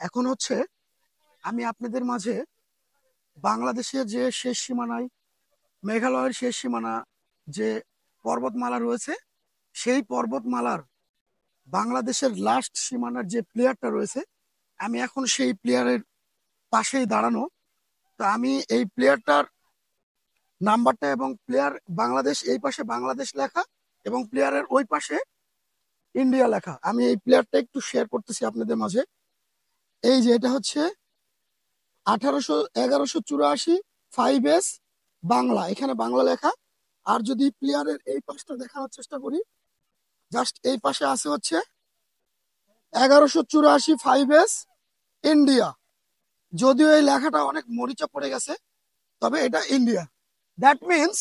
এখন হচ্ছে আমি আপনাদের মাঝে বাংলাদেশের যে শেষ সীমানায় মেঘালয়ের শেষ সীমানা যে পর্বতমালা রয়েছে, সেই পর্বতমালার বাংলাদেশের লাস্ট সীমানার যে প্লেয়ারটা রয়েছে, আমি এখন সেই প্লেয়ারের পাশেই দাঁড়ানো। তো আমি এই প্লেয়ারটার নাম্বারটা এবং প্লেয়ার বাংলাদেশ এই পাশে বাংলাদেশ লেখা এবং প্লেয়ারের ওই পাশে ইন্ডিয়া লেখা, আমি এই প্লেয়ারটা একটু শেয়ার করতেছি আপনাদের মাঝে। এই যে এটা হচ্ছে 1184 5S বাংলা, এখানে বাংলা লেখা। আর যদি প্লেয়ারের এই পাশটা দেখানোর চেষ্টা করি, জাস্ট এই পাশে আছে হচ্ছে 1184 5S ইন্ডিয়া। যদিও এই লেখাটা অনেক মরিচা পড়ে গেছে, তবে এটা ইন্ডিয়া। দ্যাট মিনস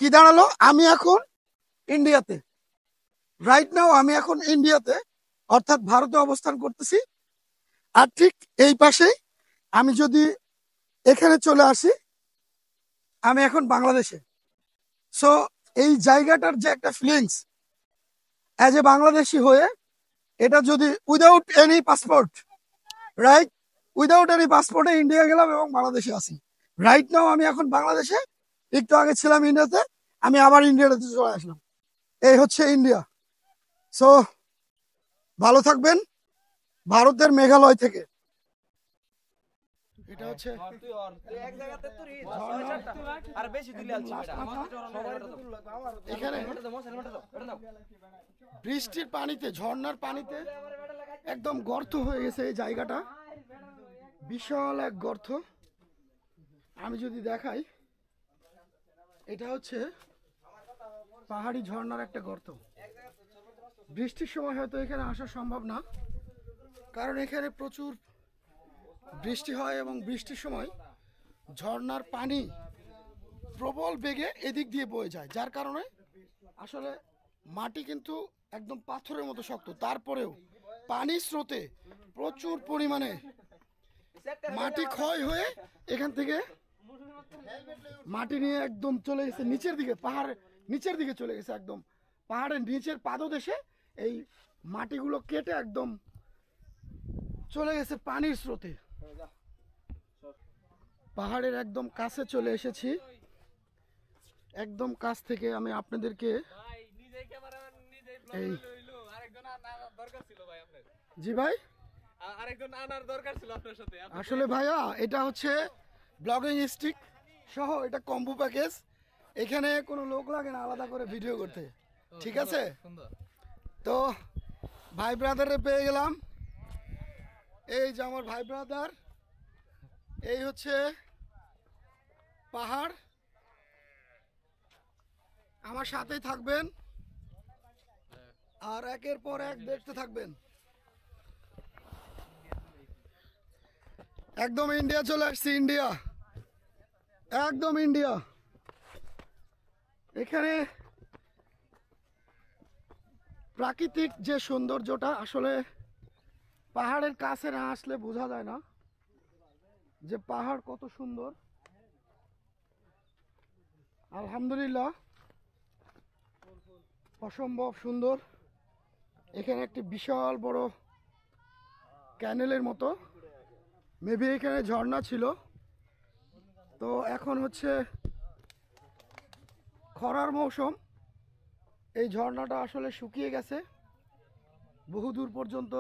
কি দাঁড়ালো, আমি এখন ইন্ডিয়াতে, রাইট নাও আমি এখন ইন্ডিয়াতে, অর্থাৎ ভারতে অবস্থান করতেছি। আর ঠিক এই পাশেই আমি যদি এখানে চলে আসি, আমি এখন বাংলাদেশে। সো এই জায়গাটার যে একটা ফিলিংস অ্যাজ এ বাংলাদেশি হয়ে, এটা যদি without any passport, right, without any পাসপোর্টে ইন্ডিয়া গেলাম এবং বাংলাদেশে আছি। রাইট নাও আমি এখন বাংলাদেশে, একটু আগে ছিলাম ইন্ডিয়াতে, আমি আবার ইন্ডিয়াতে চলে আসলাম। এই হচ্ছে ইন্ডিয়া। সো ভালো থাকবেন, ভারতের মেঘালয় থেকে। এটা হচ্ছে এখানে বৃষ্টির পানিতে, ঝর্ণার পানিতে একদম গর্ত হয়ে গেছে এই জায়গাটা, বিশাল এক গর্ত। আমি যদি দেখাই, এটা হচ্ছে পাহাড়ি ঝর্ণার একটা গর্ত। বৃষ্টির সময় হয়তো এখানে আসা সম্ভব না, কারণ এখানে প্রচুর বৃষ্টি হয় এবং বৃষ্টির সময় ঝর্ণার পানি প্রবল বেগে এদিক দিয়ে বয়ে যায়, যার কারণে আসলে মাটি কিন্তু একদম পাথরের মতো শক্ত। তারপরেও পানির স্রোতে প্রচুর পরিমাণে মাটি ক্ষয় হয়ে এখান থেকে মাটি নিয়ে একদম চলে গেছে নিচের দিকে, পাহাড়ের নিচের দিকে চলে গেছে, একদম পাহাড়ের নিচের পাদদেশে এই মাটিগুলো কেটে একদম চলে গেছে পানির স্রোতে। পাহাড়ের একদম কাছে চলে এসেছি, একদম কাছ থেকে আমি আপনাদেরকে এই, জি ভাই, আসলে ভাইয়া এটা হচ্ছে ব্লগিং স্টিক সহ, এটা কম্বো প্যাকেজ। এখানে কোনো লোক লাগে না আলাদা করে ভিডিও করতে, ঠিক আছে? তো ভাই ব্রাদারে পেয়ে গেলাম, এই যে আমার ভাই ব্রাদার, এই হচ্ছে পাহাড়, আমার সাথেই থাকবেন আর একের পর এক দেখতে থাকবেন। একদম ইন্ডিয়া চলে আসছি, ইন্ডিয়া, একদম ইন্ডিয়া। এখানে প্রাকৃতিক যে সৌন্দর্যটা, আসলে পাহাড়ের কাছে না আসলে বোঝা যায় না যে পাহাড় কত সুন্দর। আলহামদুলিল্লাহ, অসম্ভব সুন্দর। এখানে একটি বিশাল বড় ক্যানেলের মতো, মেবি এখানে ঝর্ণা ছিল। তো এখন হচ্ছে খরার মৌসুম, এই ঝর্ণাটা আসলে শুকিয়ে গেছে, বহু দূর পর্যন্ত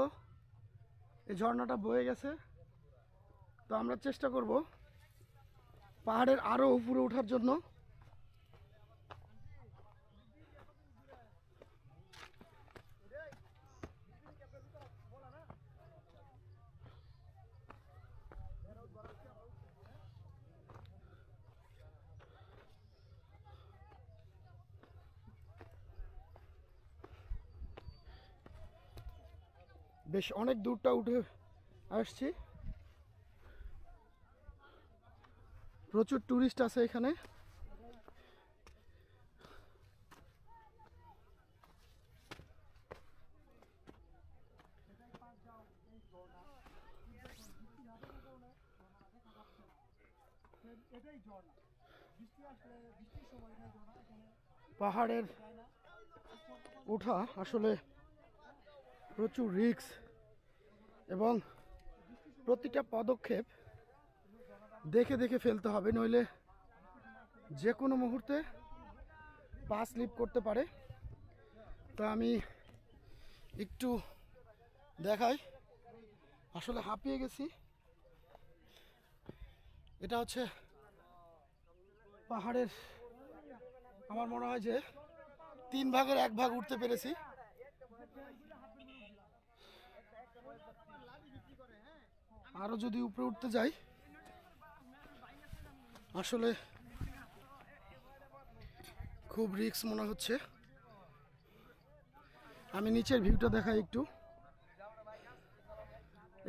এই ঝর্ণাটা বয়ে গেছে। তো আমরা চেষ্টা করব পাহাড়ের আরো উপরে ওঠার জন্য। বেশ অনেক দূরটা উঠে আসছি, প্রচুর টুরিস্ট আছে এখানে। পাহাড়ের ওঠা আসলে প্রচুর রিস্ক, এবং প্রতিটা পদক্ষেপ দেখে দেখে ফেলতে হবে, নইলে যে কোনো মুহূর্তে পা স্লিপ করতে পারে। তো আমি একটু দেখাই, আসলে হাঁপিয়ে গেছি। এটা হচ্ছে পাহাড়ের, আমার মনে হয় যে 3 ভাগের 1 ভাগ উঠতে পেরেছি। আরো যদি উপরে উঠতে যাই আসলে খুব রিস্ক মনে হচ্ছে। আমি নিচের ভিউটা দেখাই একটু।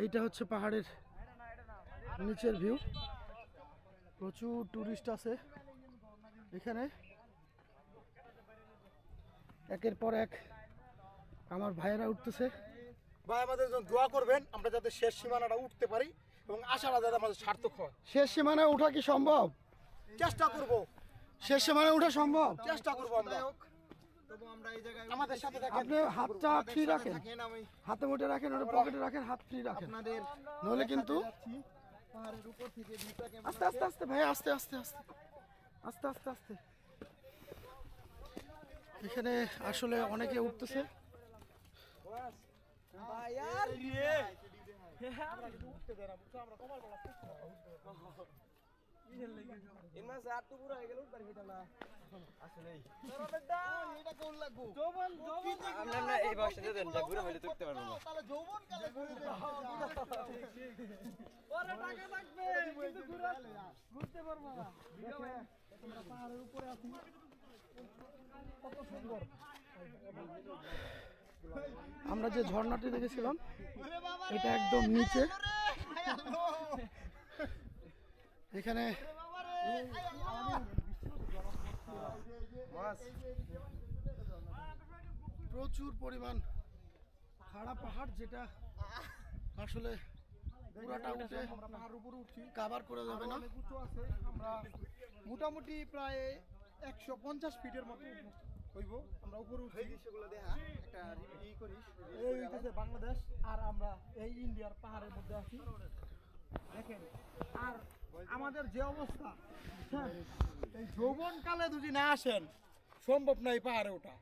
এইটা হচ্ছে পাহাড়ের নিচের ভিউ। প্রচুর টুরিস্ট আছে এখানে, একের পর এক আমার ভাইয়েরা উঠতেছে। ভাই আমাদের জন্য দোয়া করবেন, আমরা যাতে শেষ সীমানাটা উঠতে পারি এবং আশাটা যাতে আমাদের সার্থক হয়। শেষ সীমানায় ওঠা কি সম্ভব? চেষ্টা করব, শেষ সীমানায় ওঠা সম্ভব। চেষ্টা করব আমরা। তবু আমরা এই জায়গায় আমাদের সাথে থাকেন। আপনি হাতটা ফ্রি রাখেন, হাতে মুঠে রাখেন, ওটা পকেটে রাখেন, হাত ফ্রি রাখেন, আপনাদের নইলে কিন্তু পাহাড়ের উপর থেকে ভিউটাকে আস্তে আস্তে আস্তে ভাই, আস্তে আস্তে আস্তে আস্তে আস্তে আস্তে। এখানে আসলে অনেকে উঠতেছে। ভাইয়ার আমরা কিন্তু উঠতে দেন না, বুঝছো? আমরা কমার বলা চেষ্টা করব। ইনমা স্যার তো পুরো হয়ে গেল, উঠবার হেটা না আসলেই এটা কোন লাগবো? যৌবন আমরা এই বয়সে দেন যা পুরো হইলে উঠতে পারবো না। তাহলে যৌবন কালে ঘুরে দেন। ওরে টাকা থাকবে কিন্তু ঘুরতে পারবো না। আমরা পাহাড়ের উপরে আছি, কত সুন্দর। আমরা যে ঝর্ণাটি দেখেছিলাম এটা একদম নিচে। এখানে প্রচুর পরিমাণ খাড়া পাহাড়, যেটা আসলে পুরাটা উঠে আমরা পাহাড়ের উপরে উঠছি, কাভার করে যাবে না। অনেক উঁচু আছে। আমরা মোটামুটি প্রায় 150 ফিটের মতো হইব। আমরা উপরে উঠছি, সেগুলো দেখা একটা ই করিস। এই হইতেছে বাংলাদেশ আর আমরা এই ইন্ডিয়ার পাহাড়ের মধ্যে আছি। দেখেন আর আমাদের যে অবস্থা, এই যৌবন কালে যদি না আসেন সম্ভব না এই পাহাড়ে ওঠা।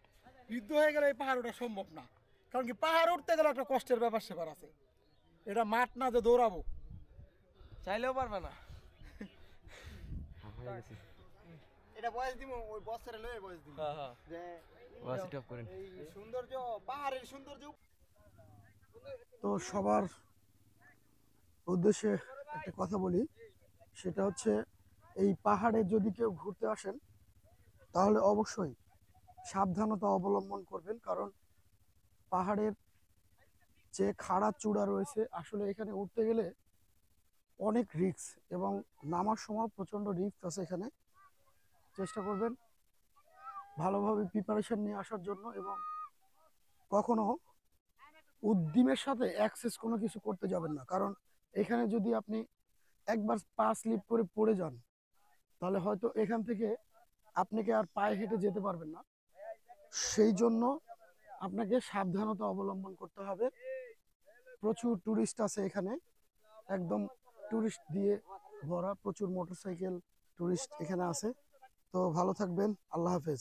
বৃদ্ধ হয়ে গেলে এই পাহাড় ওঠা সম্ভব না, কারণ কি পাহাড় উঠতে গেলে একটা কষ্টের ব্যাপার সেবার আছে। এটা মাঠ না যে দৌড়াবো, চাইলেও পারবে না। এটা বয়স দিব, ওই বছরে লয়ে বয়স দিব। যে ওয়াসিট অফ করেন এই সৌন্দর্য, পাহাড়ের সৌন্দর্য। তো সবার উদ্দেশ্যে একটা কথা বলি, সেটা হচ্ছে এই পাহাড়ে যদি কেউ ঘুরতে আসেন তাহলে অবশ্যই সাবধানতা অবলম্বন করবেন, কারণ পাহাড়ের যে খাড়া চূড়া রয়েছে আসলে এখানে উঠতে গেলে অনেক রিস্ক, এবং নামার সময় প্রচণ্ড রিস্ক আছে এখানে। চেষ্টা করবেন ভালোভাবে প্রিপারেশন নিয়ে আসার জন্য, এবং কখনো উদ্যমের সাথে অ্যাক্সেস কোনো কিছু করতে যাবেন না, কারণ এখানে যদি আপনি একবার পা স্লিপ করে পড়ে যান তাহলে হয়তো এখান থেকে আপনাকে আর পায়ে হেঁটে যেতে পারবেন না। সেই জন্য আপনাকে সাবধানতা অবলম্বন করতে হবে। প্রচুর টুরিস্ট আছে এখানে, একদম টুরিস্ট দিয়ে ভরা, প্রচুর মোটরসাইকেল টুরিস্ট এখানে আছে। তো ভালো থাকবেন, আল্লাহ হাফেজ।